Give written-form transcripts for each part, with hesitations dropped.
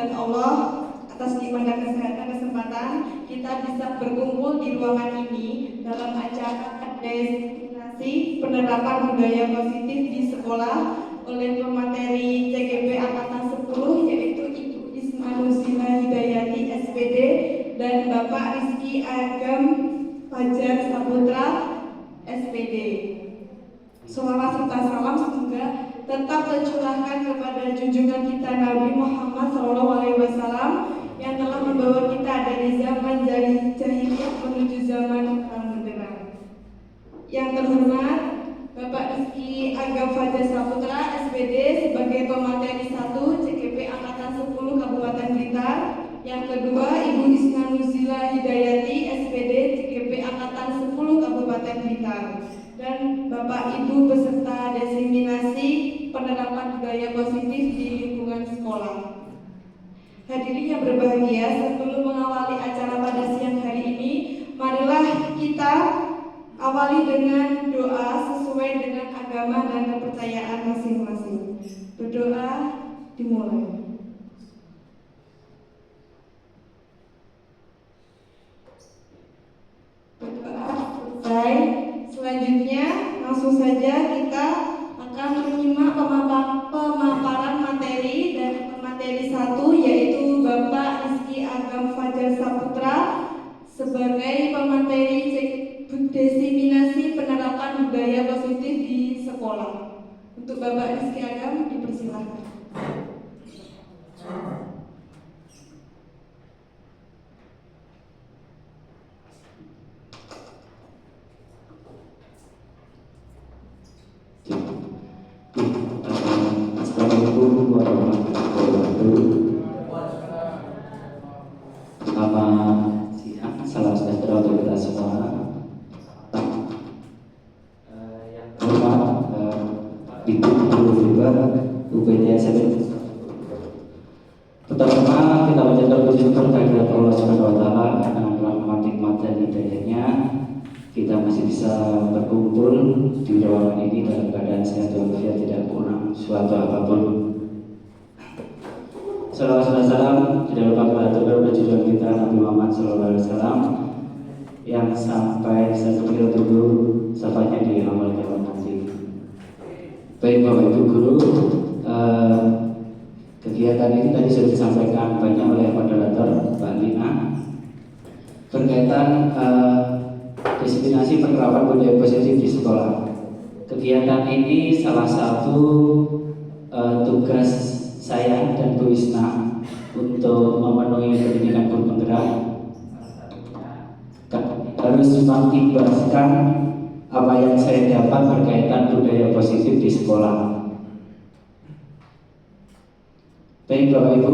kehadirat Allah atas nikmat dan kesempatan kita bisa berkumpul di ruangan ini dalam acara destinasi penerapan budaya positif di sekolah oleh pemateri CGP Angkatan 10 yaitu Ibu Ismanuzila Hidayati SPD dan Bapak Rizky Agam Fajar Saputra SPD. Selawat serta salam semoga tetap tercurahkan kepada junjungan kita Nabi Muhammad SAW yang telah membawa kita dari zaman jahiliyah menuju zaman terang benderang. Yang terhormat Bapak Rizky Agam Fajar Saputra SPD sebagai pemateri 1 CGP Angkatan 10 Kabupaten Blitar. Yang kedua Ibu Ismanuzila Hidayati SPD CGP Angkatan 10 Kabupaten Blitar. Dan Bapak Ibu peserta diseminasi penerapan budaya positif di lingkungan sekolah. Hadirin yang berbahagia, sebelum mengawali acara pada siang hari ini, marilah kita awali dengan doa sesuai dengan agama dan kepercayaan masing-masing. Berdoa dimulai. Berdoa selesai. Selanjutnya langsung saja kita akan menyimak pemaparan materi dari pemateri 1 yaitu Bapak Rizky Agam Fajar Saputra sebagai pemateri diseminasi penerapan budaya positif di sekolah. Untuk Bapak Rizky Agam dipersilakan. Assalamualaikum warahmatullahi wabarakatuh. Selamat siang, salam sejahtera untuk kita semua. Yang terhormat Ibu Guru UPTSD. Pertama kita menjadikan puji syukur kehadirat Allah Subhanahu wa taala karena rahmat nikmat dan hidayahnya kita masih bisa berkumpul di ruangan ini dalam keadaan sehat walafiat, tidak kurang suatu apapun. Salawat dan salam tidak lupa kepada junjungan kita Nabi Muhammad SAW yang sampai satu kilo dulu safanya di amal kiamat nanti. Baik Bapak Ibu Guru, kegiatan ini tadi sudah disampaikan banyak oleh moderator Mbak Lina berkaitan diseminasi penerapan budaya positif di sekolah. Kegiatan ini salah satu tugas saya dan Bu Isna untuk memenuhi pendidikan guru penggerak. Harus mengibarkan apa yang saya dapat berkaitan budaya positif di sekolah. Baik Bapak Ibu,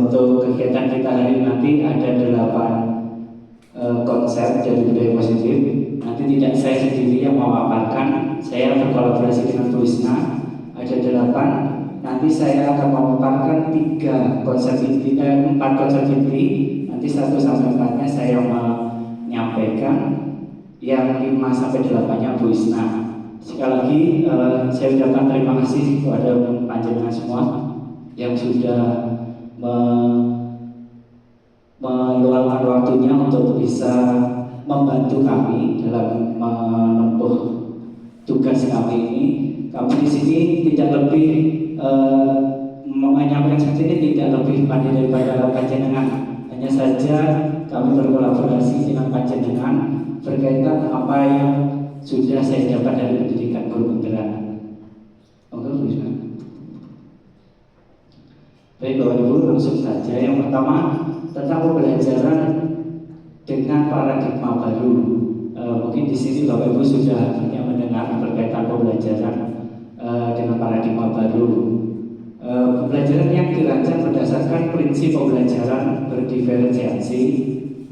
untuk kegiatan kita hari ini nanti ada 8 konsep dari budaya positif. Nanti tidak saya sendiri yang memaparkan, saya berkolaborasi dengan Bu Isna. Ada 8. Nanti saya akan memaparkan 4 konsep inti. Nanti 1 sampai 4-nya saya menyampaikan, yang 5 sampai 8-nya Bu Isna. Sekali lagi saya ucapkan terima kasih kepada panjenengan semua yang sudah meluangkan waktunya untuk bisa membantu kami dalam menempuh tugas kami ini. Kami di sini tidak lebih menyampaikan seperti ini tidak lebih pandai daripada panjenengan. Hanya saja kami berkolaborasi dengan panjenengan berkaitan apa yang sudah saya dapat dari pendidikan guru penggerak. Oke, bisa. Baik Bapak Ibu, langsung saja. Yang pertama tentang pembelajaran dengan paradigma baru. Mungkin di sini Bapak Ibu sudah banyak mendengar berkaitan pembelajaran dengan paradigma baru. Pembelajaran yang dirancang berdasarkan prinsip pembelajaran berdiferensiasi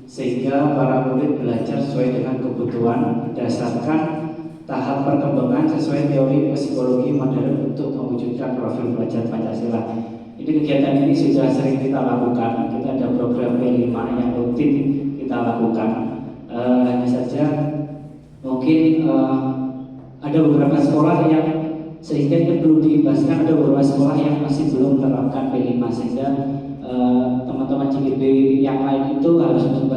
sehingga para murid belajar sesuai dengan kebutuhan berdasarkan tahap perkembangan sesuai teori psikologi modern untuk mewujudkan profil belajar Pancasila. Ini kegiatan ini sudah sering kita lakukan. Kita ada program P5 yang rutin kita lakukan. Hanya saja mungkin ada beberapa sekolah yang sehingga ini perlu diibaskan, ada beberapa sekolah yang masih belum menerapkan P5 sehingga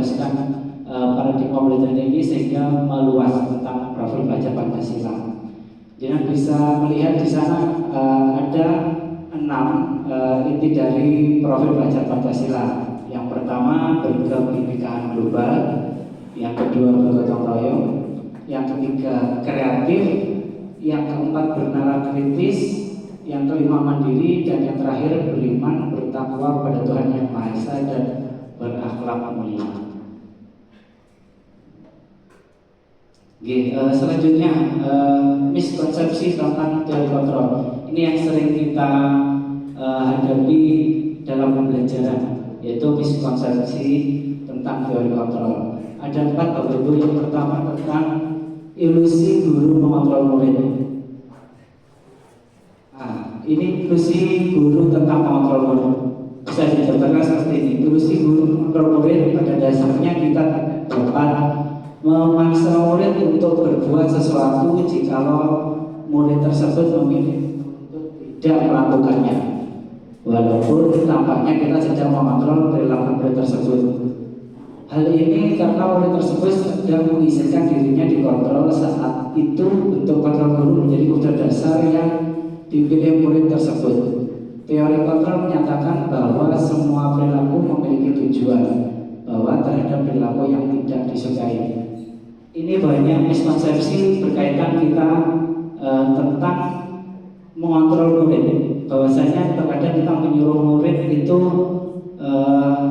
meneruskan paradigma belajar ini sehingga meluas tentang profil pelajar Pancasila. Jangan bisa melihat di sana ada 6 inti dari profil pelajar Pancasila. Yang pertama berkebinekaan global, yang kedua bergotong royong, yang ketiga kreatif, yang keempat bernalar kritis, yang kelima mandiri, dan yang terakhir beriman, bertakwa pada Tuhan Yang Maha Esa dan berakhlak mulia. Selanjutnya miskonsepsi tentang teori kontrol. Ini yang sering kita hadapi dalam pembelajaran, yaitu miskonsepsi tentang teori kontrol. Ada 4 Bapak Ibu. Yang pertama tentang ilusi guru mengontrol murid. Ini ilusi guru tentang mengontrol murid. Bisa dijabarkan seperti ini. Ilusi guru mengontrol murid pada dasarnya kita dapat memaksa murid untuk berbuat sesuatu jikalau murid tersebut memilih untuk tidak melakukannya, walaupun tampaknya kita sedang mengontrol perilaku murid tersebut. Hal ini karena murid tersebut sedang mengizinkan dirinya dikontrol. Saat itu bentuk kontrol guru menjadi kode dasar yang dipilih murid tersebut. Teori kontrol menyatakan bahwa semua perilaku memiliki tujuan, bahwa terhadap perilaku yang tidak disukai. Ini banyak miskonsepsi berkaitan kita tentang mengontrol murid. Bahwasanya terkadang kita menyuruh murid itu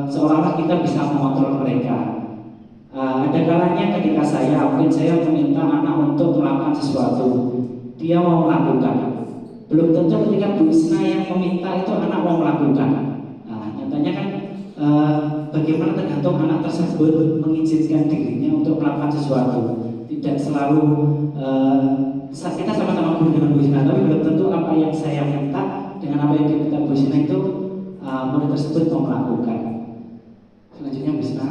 seolah-olah kita bisa mengontrol mereka. Ada kalanya ketika mungkin saya meminta anak untuk melakukan sesuatu, dia mau melakukan. Belum tentu ketika Bu Isna yang meminta itu anak mau melakukan. Nyatanya kan bagaimana tergantung anak tersebut mengizinkan dirinya untuk melakukan sesuatu. Tidak selalu kita sama-sama guru dengan Bu Isna, tapi belum tentu apa yang saya minta dengan apa yang diminta Bu Isna itu murid tersebut mau melakukan. Selanjutnya Bu Isna.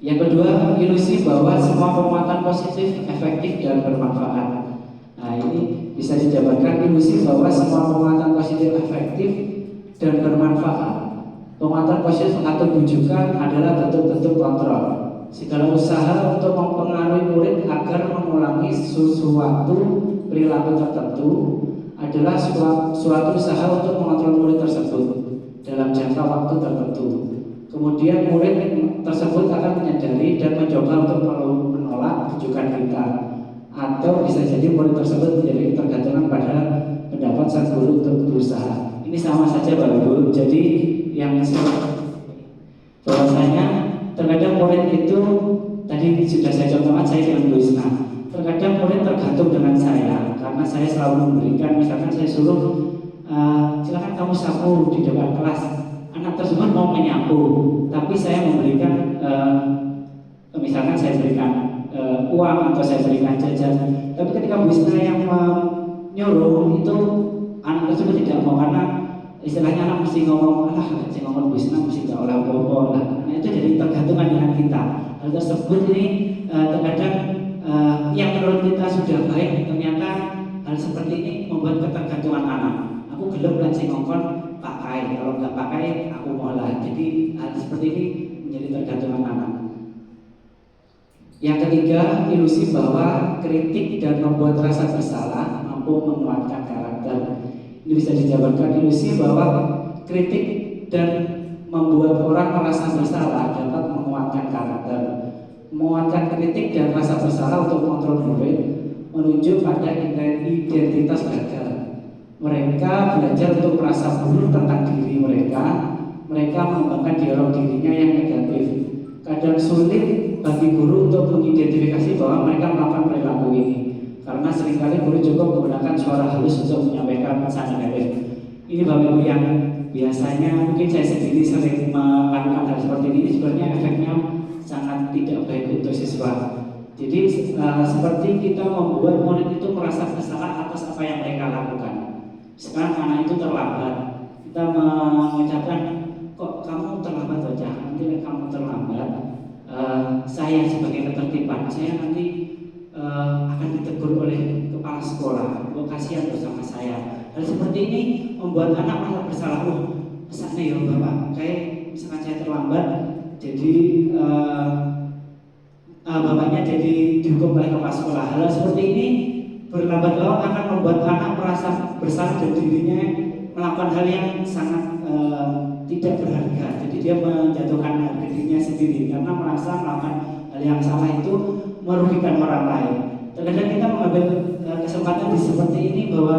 Yang kedua, ilusi bahwa semua penguatan positif, efektif, dan bermanfaat. Ini bisa dijabarkan ilusi bahwa semua penguatan positif, efektif, dan bermanfaat. Penguatan positif atau bujukan adalah bentuk-bentuk kontrol. Segala usaha untuk mempengaruhi murid agar mengulangi sesuatu perilaku tertentu adalah suatu usaha untuk mengontrol murid tersebut dalam jangka waktu tertentu. Kemudian murid tersebut akan menyadari dan mencoba untuk menolak bujukan kita, atau bisa jadi murid tersebut menjadi ketergantungan pada pendapat sang guru untuk berusaha. Ini sama saja Bapak Ibu. Jadi yang bahwasanya terkadang murid itu tadi sudah saya contohkan saya dengan Bu Isna. Terkadang murid tergantung dengan saya karena saya selalu memberikan, misalkan saya suruh silakan kamu sapu di depan kelas. Anak tersebut mau menyapu, tapi saya memberikan misalkan saya berikan uang atau saya berikan jajan. Tapi ketika Bu Isna yang menyuruh itu anak tersebut tidak mau, karena istilahnya anak mesti ngomong, mesti ngomong Bu Isna mesti tidak oleh apa-apa. Nah itu jadi tergantungan dengan kita. Hal tersebut ini terkadang yang menurut kita sudah baik, ternyata hal seperti ini membuat ketergantungan anak. Aku gelem lan sing ngongkon pakai, kalau nggak pakai aku molah. Jadi hal seperti ini menjadi tergantungan anak. Yang ketiga, ilusi bahwa kritik dan membuat rasa bersalah mampu menguatkan karakter. Ini bisa dijabarkan ilusi bahwa kritik dan membuat orang merasa bersalah dapat menguatkan karakter. Menguatkan kritik dan rasa bersalah untuk kontrol murid menunjuk pada identitas gagal. Mereka belajar untuk merasa buruk tentang diri mereka. Mereka mengembangkan dialog dirinya yang negatif. Kadang sulit bagi guru untuk mengidentifikasi bahwa mereka melakukan perilaku ini, karena seringkali guru cukup menggunakan suara halus untuk menyampaikan pesan negatif. Ini Bapak Ibu yang biasanya mungkin saya sendiri sering melakukan hal seperti ini, sebenarnya efeknya sangat tidak baik untuk siswa. Jadi seperti kita membuat murid itu merasa bersalah atas apa yang mereka lakukan. Sekarang anak itu terlambat, kita mengucapkan, kok kamu terlambat saja, nanti kamu terlambat, saya sebagai ketertiban, saya nanti akan ditegur oleh kepala sekolah, kasihan bersama saya. Hal seperti ini membuat anak merasa bersalah. Misalnya ya Bapak, kayak misalkan saya terlambat, jadi bapaknya jadi dihukum oleh kepala sekolah. Hal seperti ini berlambat laun akan membuat anak merasa bersalah dan dirinya melakukan hal yang sangat tidak berharga. Jadi dia menjatuhkan harga dirinya sendiri karena merasa melakukan hal yang salah itu merugikan orang lain. Terkadang kita mengambil kesempatan di seperti ini bahwa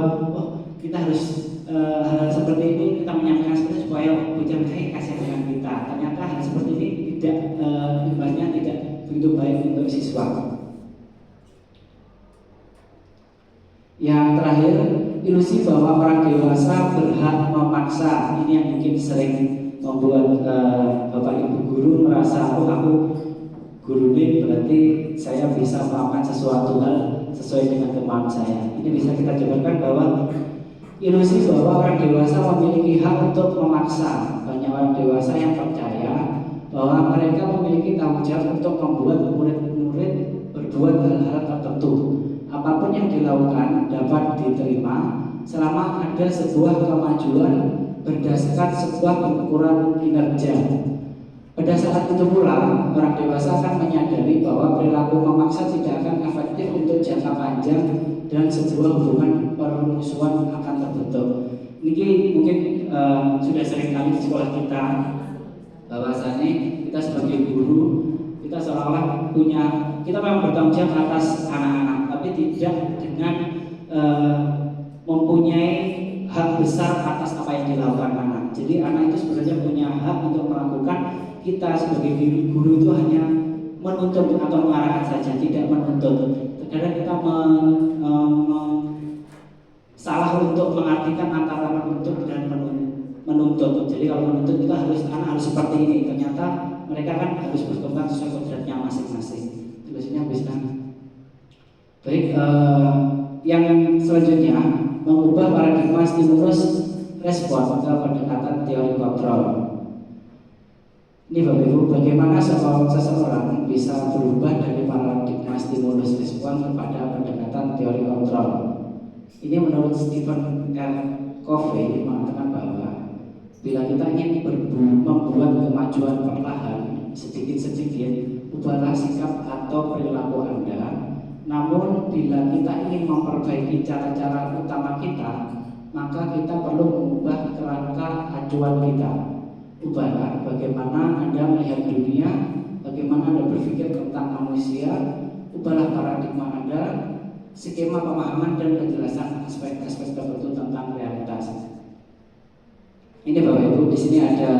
kita harus hal seperti ini kita menyampaikan seperti supaya bocah kasih dengan kita. Ternyata hal seperti ini tidak ibaratnya tidak begitu baik untuk siswa. Yang terakhir, ilusi bahwa orang dewasa berhak memaksa. Ini yang mungkin sering membuat bapak ibu guru merasa aku guru ini berarti saya bisa melakukan sesuatu hal sesuai dengan kemampuan saya. Ini bisa kita jabarkan bahwa ilusi bahwa orang dewasa memiliki hak untuk memaksa. Banyak orang dewasa yang percaya bahwa mereka memiliki tanggung jawab untuk membuat murid-murid berbuat hal-hal tertentu. Apapun yang dilakukan dapat diterima selama ada sebuah kemajuan berdasarkan sebuah pengukuran kinerja. Pada saat itu pula, orang dewasa akan menyadari bahwa perilaku memaksa tidak akan efektif untuk jangka panjang dan sebuah hubungan permusuhan akan terbentuk. Ini mungkin sudah sering kali di sekolah kita, bahwasannya kita sebagai guru, kita seolah-olah kita memang bertanggung jawab atas anak-anak, tapi tidak dengan mempunyai hak besar atas apa yang dilakukan anak. Jadi anak itu sebenarnya punya hak untuk melakukan. Kita sebagai guru itu hanya menuntut atau mengarahkan saja, tidak menuntut. Terkadang kita salah untuk mengartikan antara menuntut dan menuntut. Jadi kalau menuntut kita anak harus seperti ini. Ternyata mereka kan harus berkembang sesuai kodratnya masing-masing. Tulisnya bisa. Baik, yang selanjutnya mengubah paradigma stimulus respon ke pendekatan teori kontrol. Ini Bapak Ibu, bagaimana seseorang bisa berubah dari paradigma stimulus respon kepada pendekatan teori kontrol. Ini menurut Stephen R. Covey mengatakan bahwa bila kita ingin membuat kemajuan perlahan sedikit-sedikit, ubahlah sikap atau perilaku Anda. Namun bila kita ingin memperbaiki cara-cara utama kita, maka kita perlu mengubah kerangka acuan kita. Ubahlah bagaimana Anda melihat dunia, bagaimana Anda berpikir tentang manusia, ubahlah paradigma Anda, skema pemahaman dan kejelasan aspek-aspek tertentu tentang realitas. Ini Bapak Ibu, di sini ada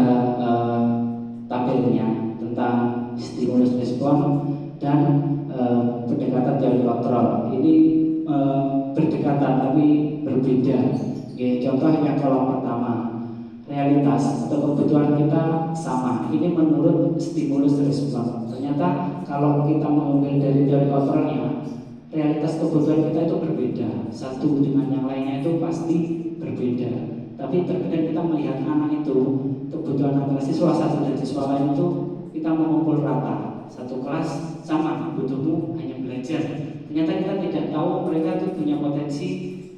tabelnya tentang stimulus respon dan pendekatan teori kontrol. Ini berdekatan tapi berbeda. Contoh yang kolom pertama. Realitas atau kebutuhan kita sama. Ini menurut stimulus respon. Ternyata kalau kita mengambil dari teori kontrolnya, realitas kebutuhan kita itu berbeda. Satu dengan yang lainnya itu pasti berbeda. Tapi terkadang kita melihat anak itu kebutuhan antara siswa satu dan siswa lain itu kita mengumpul rata. Satu kelas sama, butuhmu hanya belajar. Ternyata kita tidak tahu mereka itu punya potensi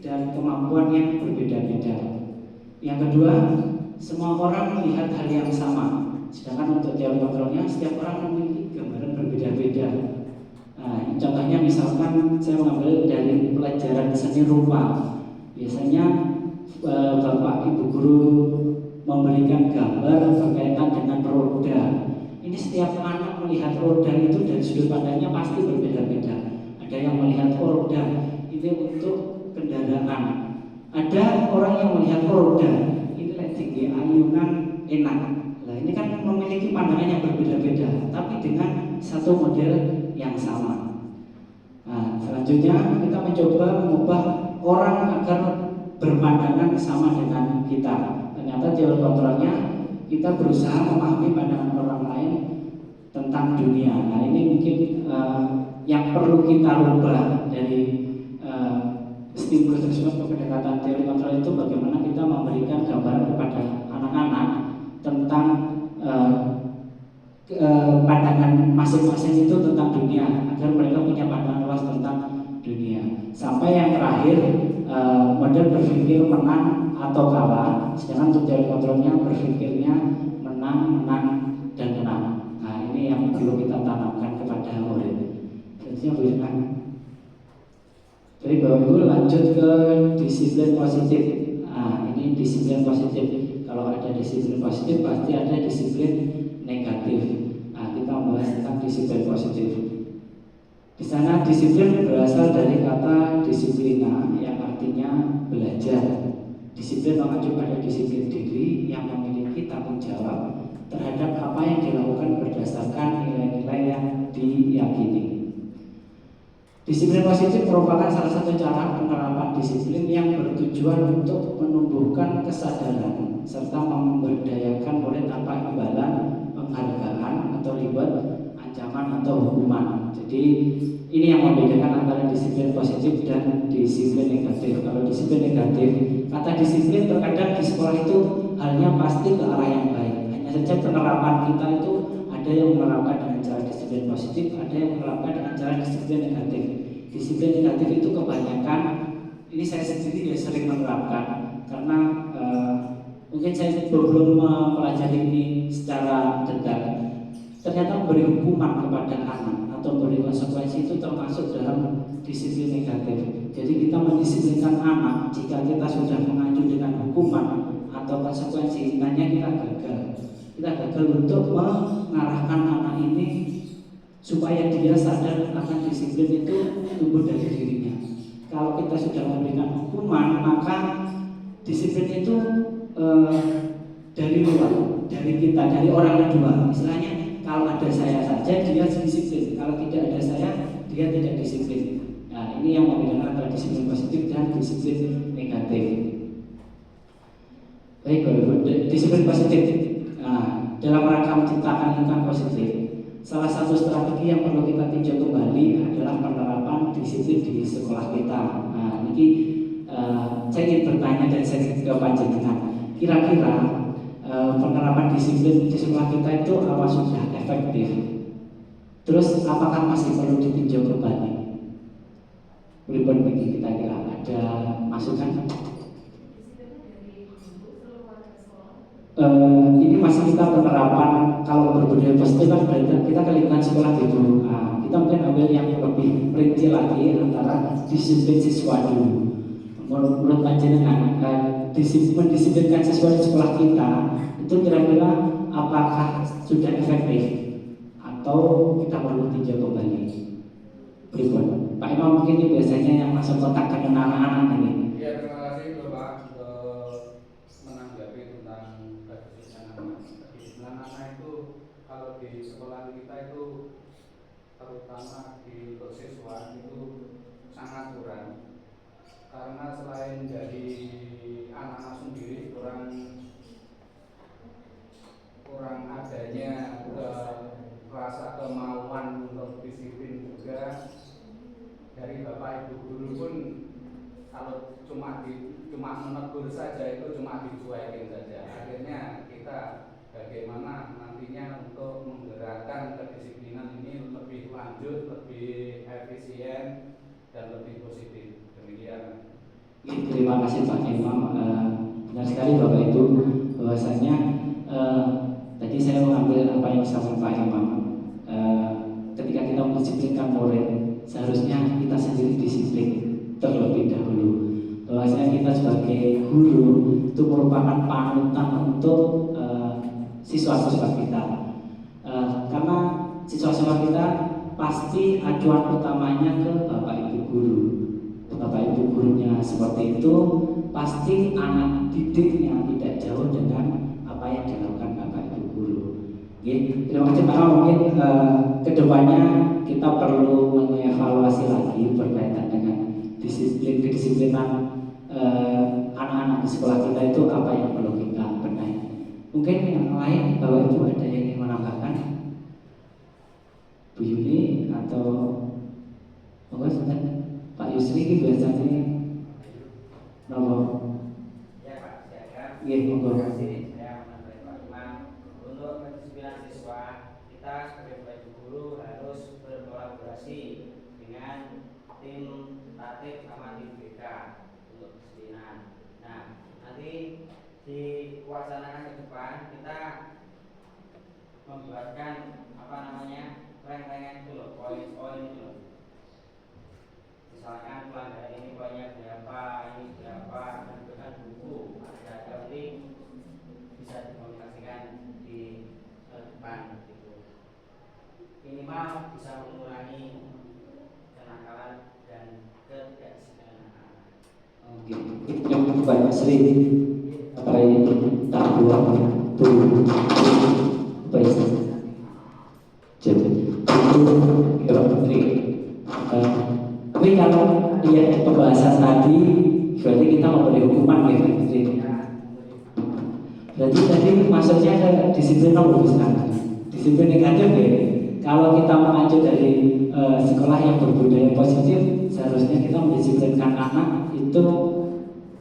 dan kemampuan yang berbeda-beda. Yang kedua, semua orang melihat hal yang sama. Sedangkan untuk teori kontrolnya, setiap orang memiliki gambaran berbeda-beda. Nah, contohnya misalkan saya mengambil dari pelajaran seni rupa. Biasanya Bapak Ibu guru memberikan gambar berkaitan dengan roda. Ini setiap anak melihat roda itu dari sudut pandangnya pasti berbeda-beda. Ada yang melihat roda ini untuk kendaraan. Ada orang yang melihat roda ini tinggi, ayunan, enak. Nah, ini kan memiliki pandangan yang berbeda-beda, tapi dengan satu model yang sama. Nah, selanjutnya kita mencoba mengubah orang agar berpandangan sama dengan kita. Ternyata teori kontrolnya kita berusaha memahami pandangan orang lain tentang dunia. Nah, ini mungkin yang perlu kita rubah dari stimulus respon ke pendekatan teori kontrol itu, bagaimana kita memberikan gambaran kepada anak-anak tentang pandangan masing-masing itu tentang dunia, agar mereka punya pandangan luas tentang dunia. Sampai yang terakhir, model berpikir menang atau kalah. Sedangkan untuk teori kontrolnya berpikirnya menang, dan menang. Ibu lanjut ke disiplin positif. Nah, ini disiplin positif. Kalau ada disiplin positif pasti ada disiplin negatif. Nah, kita membahas tentang disiplin positif. Di sana disiplin berasal dari kata disiplina yang artinya belajar. Disiplin mengacu pada disiplin diri yang memiliki tanggung jawab terhadap apa yang dilakukan berdasarkan nilai-nilai yang diyakini. Disiplin positif merupakan salah satu cara penerapan disiplin yang bertujuan untuk menumbuhkan kesadaran serta memberdayakan murid tanpa imbalan, penghargaan atau reward, ancaman atau hukuman. Jadi ini yang membedakan antara disiplin positif dan disiplin negatif. Kalau disiplin negatif, kata disiplin terkadang di sekolah itu halnya pasti ke arah yang baik. Hanya saja penerapan kita itu ada yang menerapkan dengan cara disiplin positif, ada yang menerapkan dengan cara disiplin negatif. Disiplin negatif itu kebanyakan, ini saya sendiri ya sering menerapkan karena mungkin saya belum mempelajari ini secara detail. Ternyata memberi hukuman kepada anak atau memberi konsekuensi itu termasuk dalam disiplin negatif. Jadi kita mendisiplinkan anak jika kita sudah mengacu dengan hukuman atau konsekuensi, hanya kita gagal. Kita gagal untuk mengarahkan anak ini supaya dia sadar akan disiplin itu tumbuh dari dirinya. Kalau kita sudah memberikan hukuman, maka disiplin itu dari luar, dari kita, dari orang kedua. Istilahnya, kalau ada saya saja dia disiplin, kalau tidak ada saya dia tidak disiplin. Nah, ini yang membedakan antara disiplin positif dan disiplin negatif. Baik, disiplin positif. Nah, dalam rangka menciptakan lingkungan positif, salah satu strategi yang perlu kita tinjau kembali adalah penerapan disiplin di sekolah kita. Nah, ini saya ingin bertanya dan saya ingin ke panjenengan. Kira-kira penerapan disiplin di sekolah kita itu apa sudah efektif? Terus apakah masih perlu ditinjau kembali? Berikut bagi kita kira ada masukan? Ini masih kita penerapan. Kalau berbudaya positif kan berarti kita ke lingkungan sekolah dulu. Nah, kita mungkin ambil yang lebih rinci lagi antara disiplin siswa dulu. Menurut panjenengan, mendisiplinkan siswa di sekolah kita itu kira-kira apakah sudah efektif atau kita perlu tinjau kembali? Berikut, Pak Imam mungkin ini biasanya yang masuk kontak dengan anak-anak ini. Ya, terima kasih Bapak menanggapi tentang kedisiplinan anak. Kedisiplinan anak itu kalau di sekolah kita itu terutama di untuk siswa itu sangat kurang. Karena selain dari anak-anak sendiri kurang adanya rasa kemauan untuk disiplin juga dari Bapak Ibu guru pun, kalau cuma menegur saja itu cuma dicuekin saja. Akhirnya kita bagaimana nantinya untuk menggerakkan kedisiplinan ini lebih lanjut, lebih efisien dan lebih positif. Demikian. Terima kasih Pak Imam. Benar sekali Bapak Ibu, bahwasanya tadi saya mengambil apa yang disampaikan Pak Imam. Ketika kita mendisiplinkan murid, seharusnya kita sendiri disiplin terlebih dahulu. Bahwasanya kita sebagai guru itu merupakan panutan untuk siswa-siswa kita. Karena siswa-siswa kita pasti acuan utamanya ke Bapak Ibu guru. Bapak Ibu gurunya seperti itu, pasti anak didiknya tidak jauh dengan apa yang dilakukan Bapak Ibu guru. Terima kasih Pak. Mungkin kedepannya kita perlu mengevaluasi lagi berkaitan dengan kedisiplinan anak-anak di sekolah kita itu apa yang perlu kita benahi. Mungkin yang lain Bapak Ibu ada yang ingin menambahkan? Bu Yuni atau Pak Yusri ini biasanya nomor. Ya Pak, saya Terima kasih. Saya menambahkan Pak Imam, untuk kedisiplinan siswa kita sebagai Bapak Ibu guru harus berkolaborasi dengan tim tatip sama tim BK untuk kedisiplinan. Nah, nanti diwacanakan ke depan kita membuatkan rank-rankan itu loh, poin-poin itu loh. Misalkan pelanggaran ini poinnya Sri sampai tahap 2 tuh baik jadi itu Menteri. Tapi kalau lihat pembahasan tadi berarti kita memberi hukuman ya Menteri. Berarti tadi maksudnya ada disiplin apa bukan? Disiplin negatif ya. Kalau kita mengacu dari sekolah yang berbudaya positif, seharusnya kita mendisiplinkan anak itu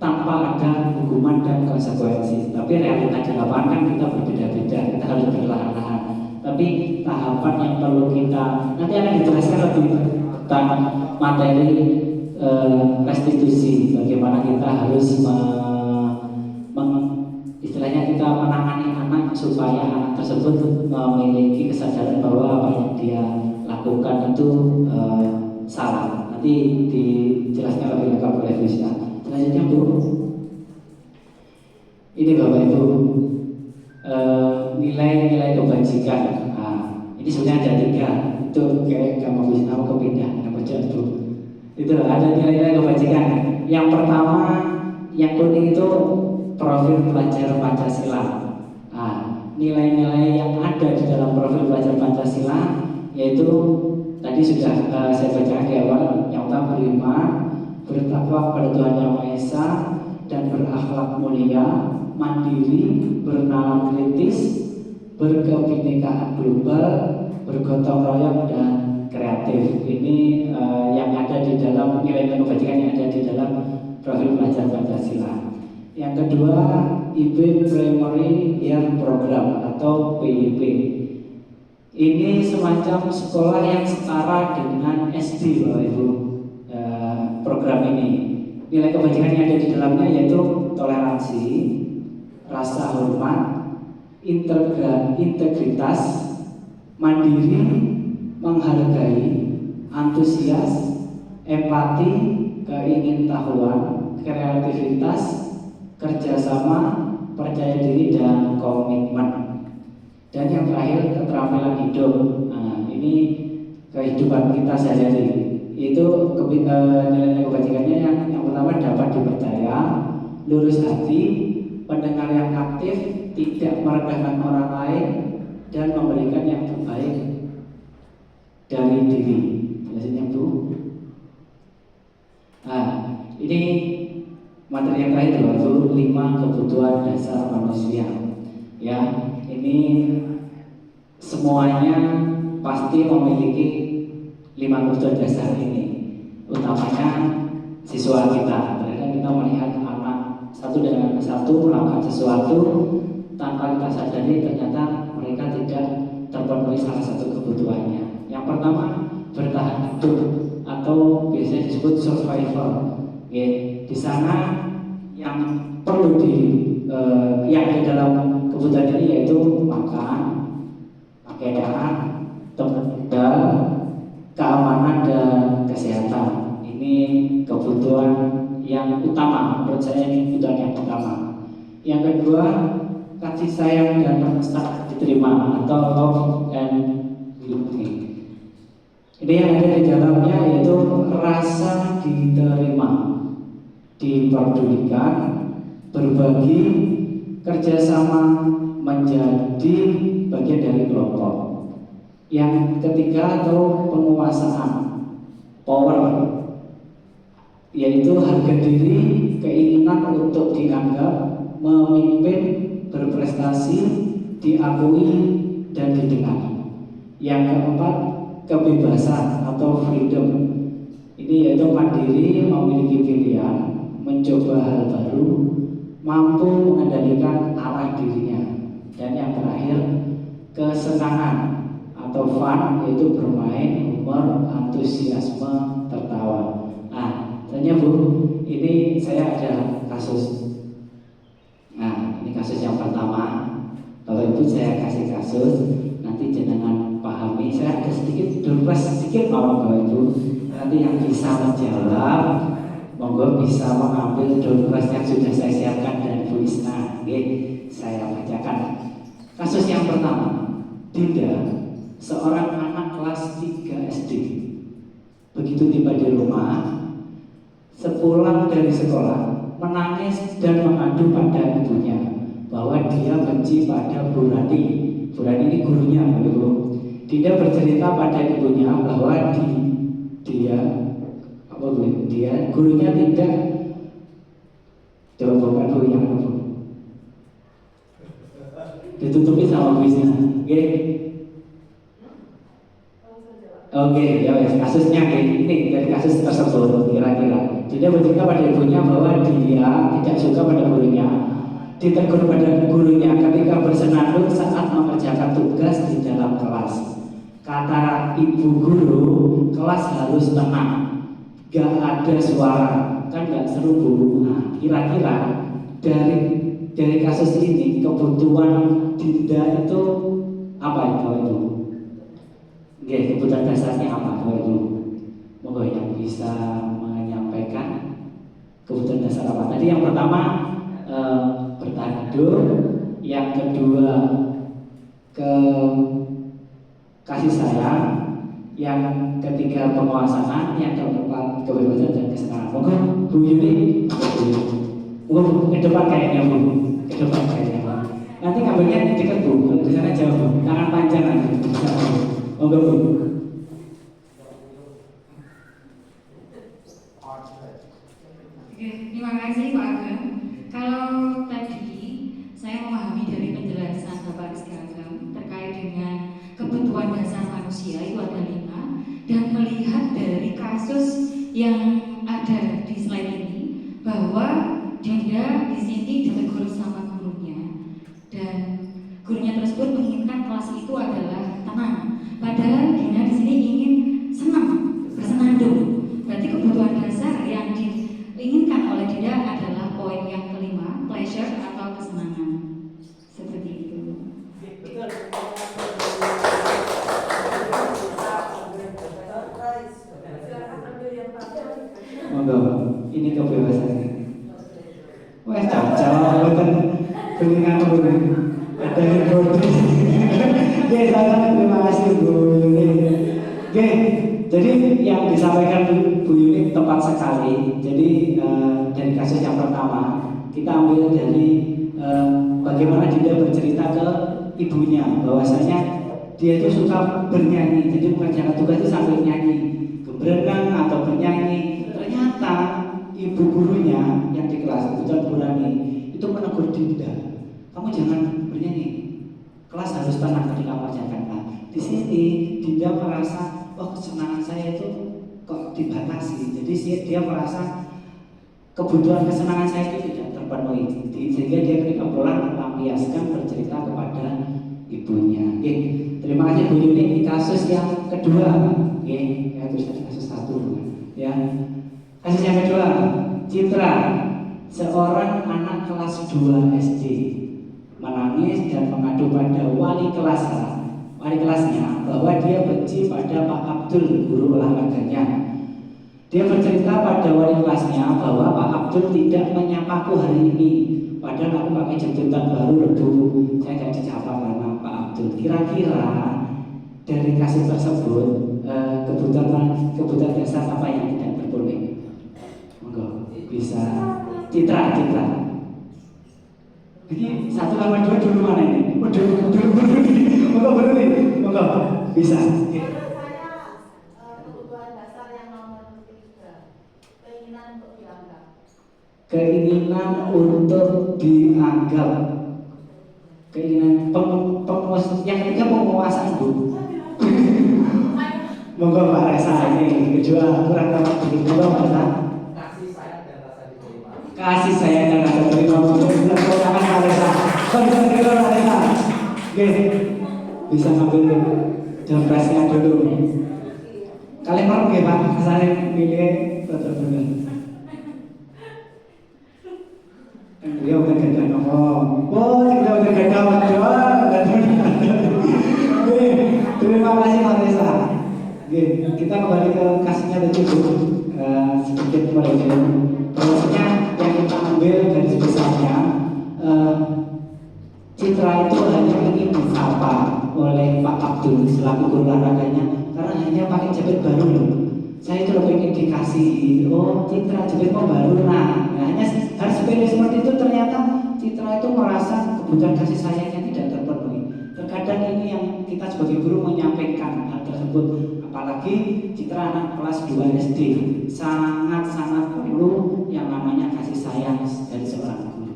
tanpa ada hukuman dan konsekuensi. Tapi realita di lapangan kan kita berbeda-beda, kita harus perlahan-lahan. Tapi tahapan yang perlu kita nanti akan dijelaskan lebih tentang materi restitusi, bagaimana kita harus istilahnya kita menangani anak supaya anak tersebut memiliki kesadaran bahwa apa yang dia lakukan itu salah. Nanti dijelaskan lebih lengkap oleh Bu Isna. Selanjutnya Bu, ini Bapak Ibu nilai-nilai kebajikan. Nah, ini sebenarnya ada 3. Itu kayak kamu Bu Isna mau kepindah, aku Bu. Itu ada nilai-nilai kebajikan. Yang pertama, yang kuning itu profil pelajar Pancasila. Nah, nilai-nilai yang ada di dalam profil pelajar Pancasila yaitu tadi sudah saya bacakan di awal. Yang pertama beriman, bertakwa kepada Tuhan Yang Maha Esa, dan berakhlak mulia, mandiri, bernalar kritis, berkebinekaan global, bergotong royong, dan kreatif. Ini yang ada di dalam nilai-nilai kebajikan yang ada di dalam profil pelajar Pancasila. Yang kedua, IB Primary Year Program atau PYP. Ini semacam sekolah yang setara dengan SD, Bapak Ibu. Program ini nilai kebajikan yang ada di dalamnya yaitu toleransi, rasa hormat, integritas, mandiri, menghargai, antusias, empati, keingintahuan, kreativitas, kerjasama, percaya diri, dan komitmen. Dan yang terakhir keterampilan hidup. Nah, ini kehidupan kita sehari-hari. Itu nilai kebajikannya yang pertama dapat dipercaya, lurus hati, pendengar yang aktif, tidak merendahkan orang lain, dan memberikan yang terbaik dari diri. Jelasnya Bu. Nah, ini materi yang terakhir yaitu 5 kebutuhan dasar manusia. Ya, ini semuanya pasti memiliki 5 kebutuhan dasar ini. Utamanya siswa kita. Karena kita melihat anak satu dengan satu melakukan sesuatu tanpa kita sadari ternyata mereka tidak terpenuhi salah satu kebutuhannya. Yang pertama bertahan hidup atau biasanya disebut survival. Ya, di sana yang perlu yang ada dalam kebutuhan ini yaitu makan, pakaian, tempat tinggal, keamanan, dan kesehatan. Ini kebutuhan yang utama, menurut saya ini kebutuhan yang utama. Yang kedua, kasih sayang dan rasa diterima atau love and belonging. Ini yang ada di dalamnya yaitu rasa diterima, diperdulikan, berbagi, kerjasama, menjadi bagian dari kelompok. Yang ketiga atau penguasaan, power, yaitu harga diri, keinginan untuk dianggap, memimpin, berprestasi, diakui, dan didengar. Yang keempat, kebebasan atau freedom. Ini yaitu mandiri, memiliki pilihan, mencoba hal baru, mampu mengendalikan arah dirinya. Dan yang terakhir, kesenangan atau fun, yaitu bermain, humor, antusiasme, tertawa. Nah, tanya Bu, ini saya ada kasus. Nah, ini kasus yang pertama. Bapak Ibu saya kasih kasus, nanti jenengan pahami. Saya ada sedikit durpres sedikit mau Bapak Ibu. Nanti yang bisa menjawab, monggo bisa mengambil durpres yang sudah saya siapkan dari Bu Isna. Oke, saya bacakan. Kasus yang pertama, Dinda, seorang anak kelas 3 SD. Begitu tiba di rumah, sepulang dari sekolah, menangis dan mengadu pada ibunya bahwa dia benci pada Bu Rani. Bu Rani ini gurunya, Ibu. Dinda bercerita pada ibunya bahwa dia gurunya tidak bukan gurunya, ditutupi sama kuisnya. Oke, ya wes, kasusnya ini dari kasus tersebut kira-kira. Dia bercerita pada ibunya bahwa dia tidak suka pada gurunya, ditegur pada gurunya ketika bersenandung saat mengerjakan tugas di dalam kelas. Kata ibu guru, kelas harus tenang, gak ada suara, kan gak seru Bu. Nah, kira-kira dari kasus ini kebutuhan Dinda itu apa ya Bapak Ibu? Oke, kebutuhan dasarnya apa Bapak Ibu? Monggo yang bisa menyampaikan kebutuhan dasar apa? Tadi yang pertama bertahan hidup, yang kedua kasih sayang, yang ketiga penguasaan, yang keempat kebebasan dan kesenangan. Monggo Bu Yuni, monggo ke depan kayaknya Bu, ke depan kayaknya Bu. Nanti ngambilnya di dekat Bu, kalau di sana jauh Bu, tangan panjang nanti. Monggo Bu. Oke, terima kasih Pak Agam. Kalau tadi saya memahami dari penjelasan Bapak Rizky Agam terkait dengan kebutuhan dasar manusia itu ada 5, dan melihat dari kasus yang ada di slide ini bahwa Dinda di sini ditegur sama gurunya dan gurunya tersebut menginginkan kelas itu adalah tenang. Padahal Dinda di sini ingin senang, bersenandung. Berarti kebutuhan dasar yang diinginkan oleh Dinda adalah poin yang kelima, pleasure atau kesenangan. Seperti itu. Monggo, ini kebebasannya. Wes jawab boten dengan ada yang bodi. Oke, terima kasih Bu Yuni. Oke, jadi yang disampaikan Bu Yuni tepat sekali. Jadi dari kasus yang pertama kita ambil dari bagaimana dia bercerita ke ibunya bahwasanya dia itu suka bernyanyi, jadi mengerjakan tugas itu sambil nyanyi, berenang atau bernyanyi. Ternyata ibu gurunya yang di kelas kebetulan Bu Rani itu menegur Dinda, kamu jangan bernyanyi, kelas harus tenang ketika mengerjakan. Nah, di sini Dinda merasa, oh kesenangan saya itu kok dibatasi, jadi dia merasa kebutuhan kesenangan saya itu tidak terpenuhi, sehingga dia ketika pulang melampiaskan bercerita kepada ibunya. Oke, terima kasih Bu Yuni. Ini kasus yang kedua. Oke, ya terus ada kasus satu. Ya, kasus yang kedua, Citra, seorang anak kelas 2 SD menangis dan mengadu pada wali kelasnya bahwa dia benci pada Pak Abdul, guru olahraganya. Dia bercerita pada wali kelasnya bahwa Pak Abdul tidak menyapaku hari ini, padahal aku pakai jemputan baru Rebu, saya tidak dicapa karena Pak Abdul. Kira-kira dari kasus tersebut kebutuhan dasar apa yang tidak terpenuhi? Monggo bisa Citra. Ini 1 sama 2 dulu mana ini? Dulu nih. Monggo bisa. Keinginan untuk dianggap, keinginan yang ketiga penguasaan Bu. Monggo Pak Resa, ini kedua kurang tepat begitu. Monggo Pak Resa. Kasih sayang dan rasa terima. Monggo silakan Pak Resa. Bisa terima Pak Resa. Oke, bisa ngambil jampresnya dulu. Kalian mau nggak Pak? Saya milih betul-betul. Dia udah ganda ngomong. Oh, dia udah ganda ngomong. Terima kasih Pak Resa. Kita kembali ke kasusnya tadi Bu. Sedikit mereview. Bahwasanya yang kita ambil garis besarnya, Citra itu hanya ingin disapa oleh Pak Abdul selaku guru olahraganya karena hanya pakai jepit baru loh. Saya itu lebih ingin dikasih, oh Citra jepitmu baru, nah hanya harus sepele seperti itu ternyata Citra itu merasa kebutuhan kasih sayangnya tidak terpenuhi. Terkadang ini yang kita sebagai guru menyampaikan hal tersebut, apalagi Citra anak kelas 2 SD, sangat-sangat perlu yang namanya kasih sayang dari seorang guru.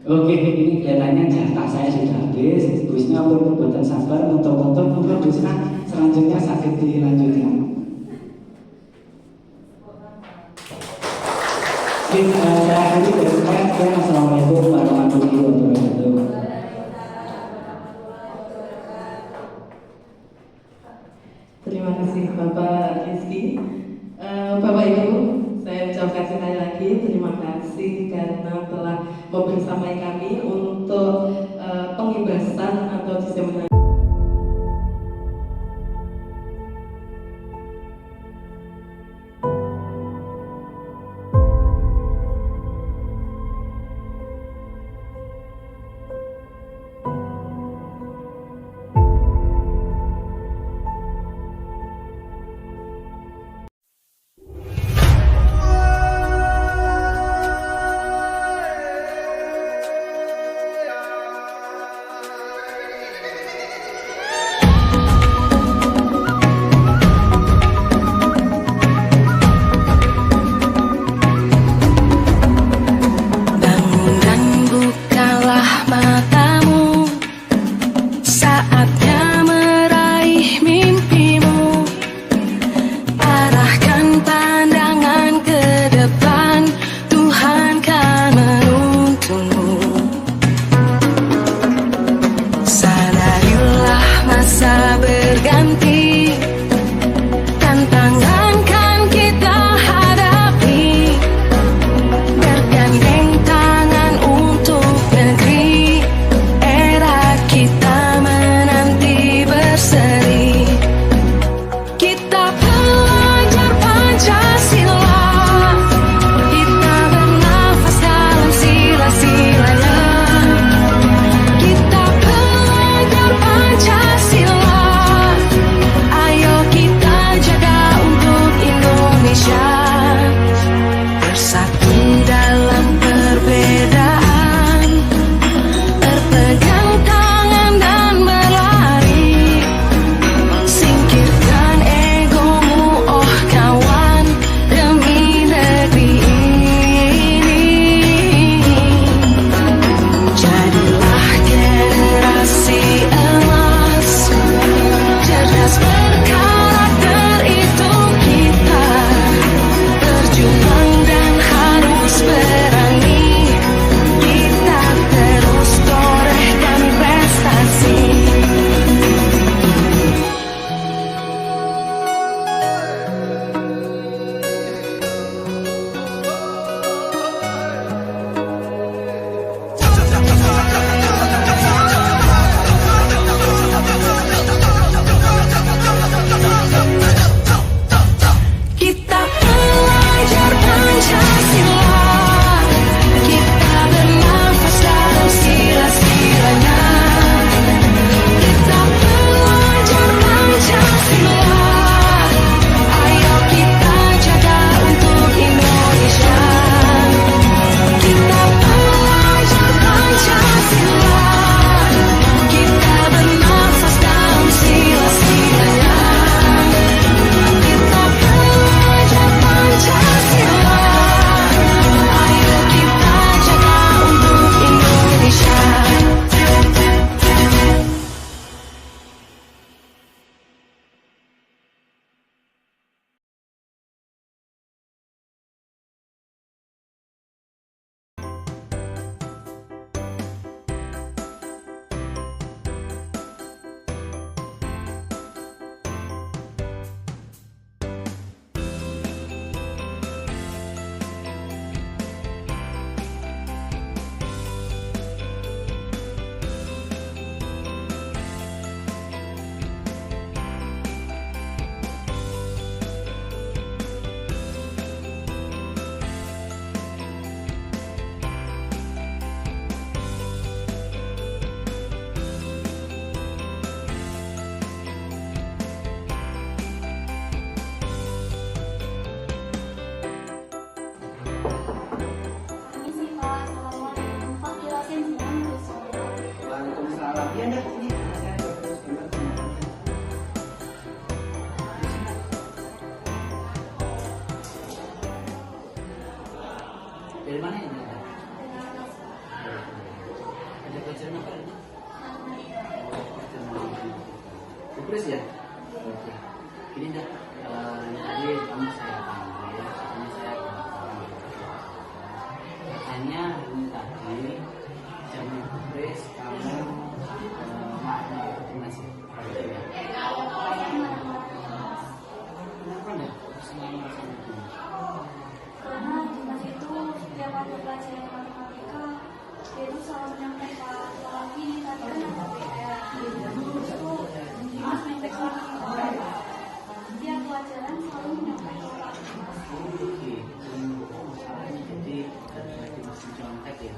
Oke, ini kelihatannya jatah saya sudah habis. Busnya pun buatan sabar, untuk busnya selanjutnya sakit dilanjutkan. Saya akhiri dari saya. Assalamualaikum warahmatullahi wabarakatuh. Terima kasih Bapak Rizky. Bapak Ibu, saya ucapkan sekali lagi terima kasih karena telah membersamai kami untuk pengibasan atau diseminasi Pelajaran apa ini? Tulis ya? Oke. Ini enggak tadi kamu saya panggil, katanya saya katanya ini tadi jam tulis kamu makna itu masih ada ya? Kenapa enggak? Selama itu. Karena Dimas itu setiap aku pelajaran matematika dia itu selalu menyampaikan lagi tadi kan ada PR itu Dimas menyampaikan lagi setiap pelajaran selalu menyampaikan lagi. Oke, masalahnya jadi lagi masih contek ya.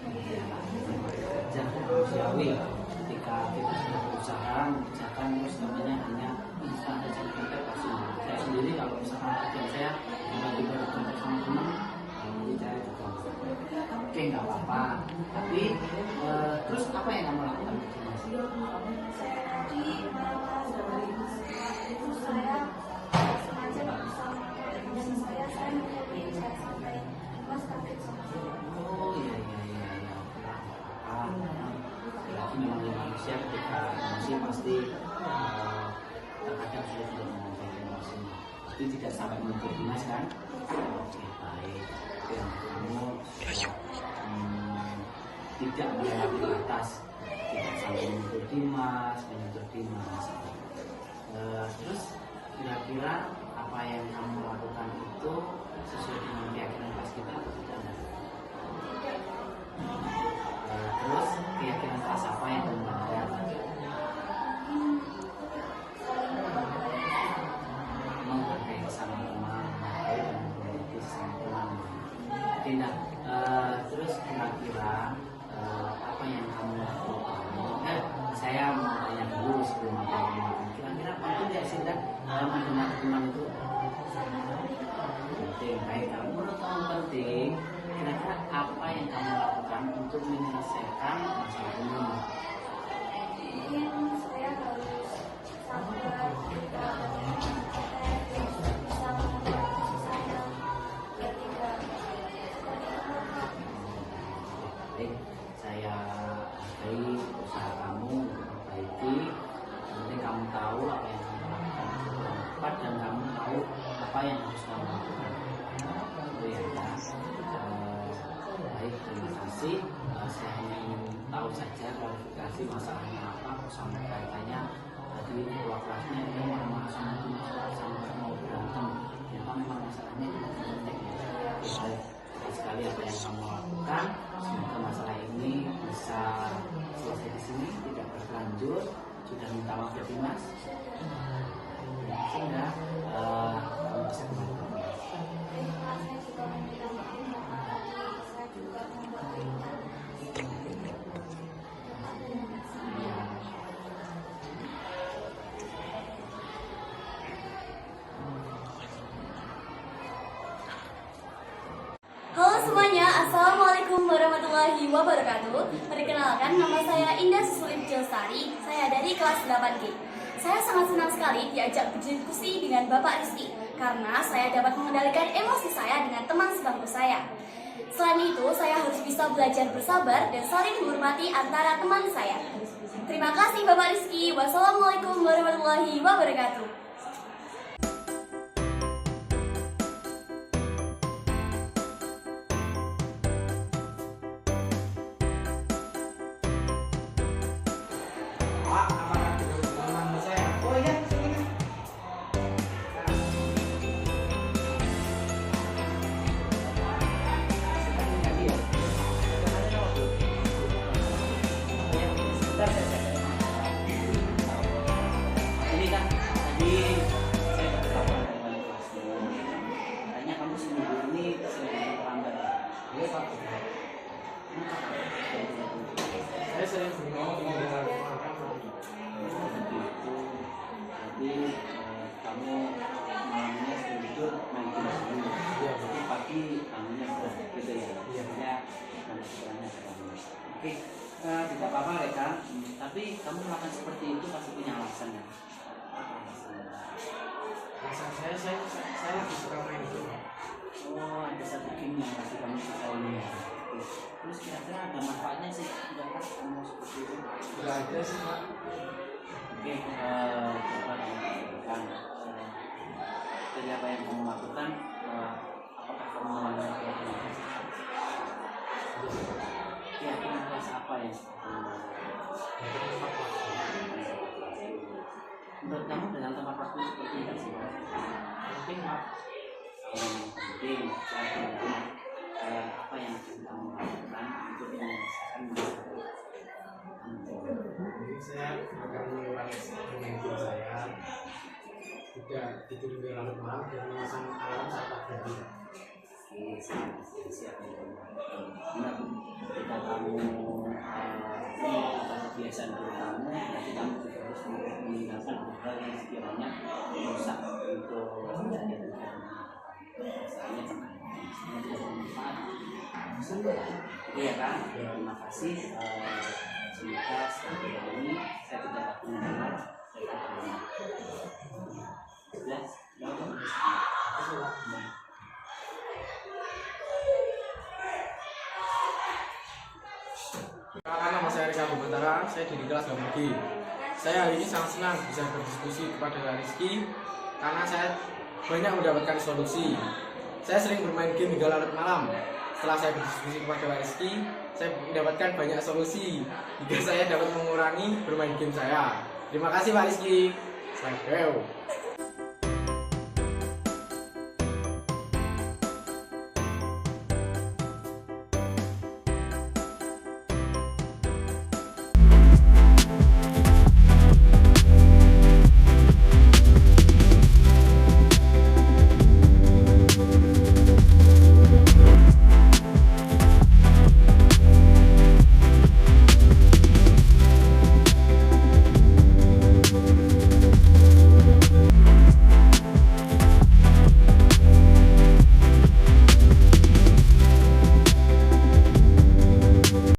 Kerja manusiawi ketika kita sudah berusaha mengerjakan terus namanya hanya bisa ada contek pasti. Saya sendiri kalau misalkan kerjaan saya lagi berkontak sama teman, nanti saya juga oke nggak apa-apa. Tapi terus apa yang kamu lakukan? Saya tadi marah-marah itu saya sengaja nggak bisa pakai emosi saya mengikuti chat sampai Dimas kaget sama saya. Oh iya. Berarti memang manusia ketika emosi pasti terkadang sudah mengontrol emosi. Tapi tidak sampai menuntut Dimas kan? Oke baik. Yang kamu tidak melewati batas, tidak sampai menuntut Dimas. Terus kira-kira apa yang kamu lakukan itu sesuai dengan keyakinan kelas kita atau tidak? Terus keyakinan kelas apa yang kamu lakukan? Menghargai sama teman, menghargai dan memiliki sama teman. Oke, nah, terus kira-kira apa yang kamu lakukan? Saya mau tanya dulu sebelum apa kira-kira penting nggak sih mendengar teman itu? Penting, baik. Kalau menurut kamu penting, kira-kira apa yang kamu lakukan untuk menyelesaikan masalah teman? Mungkin saya harus sabar ketika bisa mengatasi saya ketika Baik, saya hargai usaha kamu untuk memperbaiki. Nanti kamu tahu apa yang kamu lakukan itu tepat dan kamu tahu apa yang harus kamu lakukan. Itu ya, baik, terima kasih. Saya hanya ingin tahu saja klarifikasi masalahnya apa, sama kaitannya tadi keluar kelasnya dia marah-marah sama mau berantem. Ternyata memang masalahnya itu penting. Baik sekali apa yang kamu lakukan. Semoga masalah ini bisa selesai di sini, tidak berlanjut. Sudah minta maaf ya Dimas, sehingga kamu bisa kembali ke kelas. saya juga meminta maaf saya juga membuat Halo semuanya, Assalamualaikum warahmatullahi wabarakatuh. Perkenalkan, nama saya Indah Susulit Jelsari. Saya dari kelas 8G. Saya sangat senang sekali diajak berdiskusi dengan Bapak Rizky karena saya dapat mengendalikan emosi saya dengan teman sebangku saya. Selain itu, saya harus bisa belajar bersabar dan saling menghormati antara teman saya. Terima kasih Bapak Rizky. Wassalamualaikum warahmatullahi wabarakatuh. Ini kan tadi saya dapat laporan dari wali kelasmu. Katanya kamu seminggu ini sering terlambat. Iya Pak. Saya sering ngomong dengan begitu. Jadi kamu malamnya sering tidur main game dulu. Iya. Jadi pagi bangunnya sudah gitu ya. Iya. Nanti setelahnya kamu. Oke. Tidak apa-apa Reka, tapi kamu melakukan seperti itu pasti punya alasan ya. Alasan saya lagi suka main game. Oh, ada satu game yang pasti kamu suka ini ya. Terus kira-kira ada manfaatnya sih, kamu aja sih Pak. Oke, coba lakukan dari apa yang kamu lakukan, apakah kamu mengalami keyakinan rasa apa yang menurut kamu dengan tempat waktu seperti itu sih? Penting Pak. Penting, apa yang akan kamu lakukan untuk menyelesaikan masalah? Jadi saya akan mengajar saya tidak tidur di larut malam dan memasang alarm saat pagi. Siap. Benar, ketika kamu kebiasaan kamu, berarti kamu juga harus meninggalkan hal yang sekiranya merusak untuk kegiatan kamu. Misalnya tidak bermanfaat. Iya kan? Terima kasih. Semoga setelah ini saya tidak akan mendengar jelas. Karena nama saya Rika Bantara, saya di kelas Gamudi. Saya hari ini sangat senang bisa berdiskusi kepada Rizky karena saya banyak mendapatkan solusi. Saya sering bermain game hingga larut malam. Setelah saya berdiskusi kepada Rizky, saya mendapatkan banyak solusi hingga saya dapat mengurangi bermain game saya. Terima kasih Pak Rizky. Selamat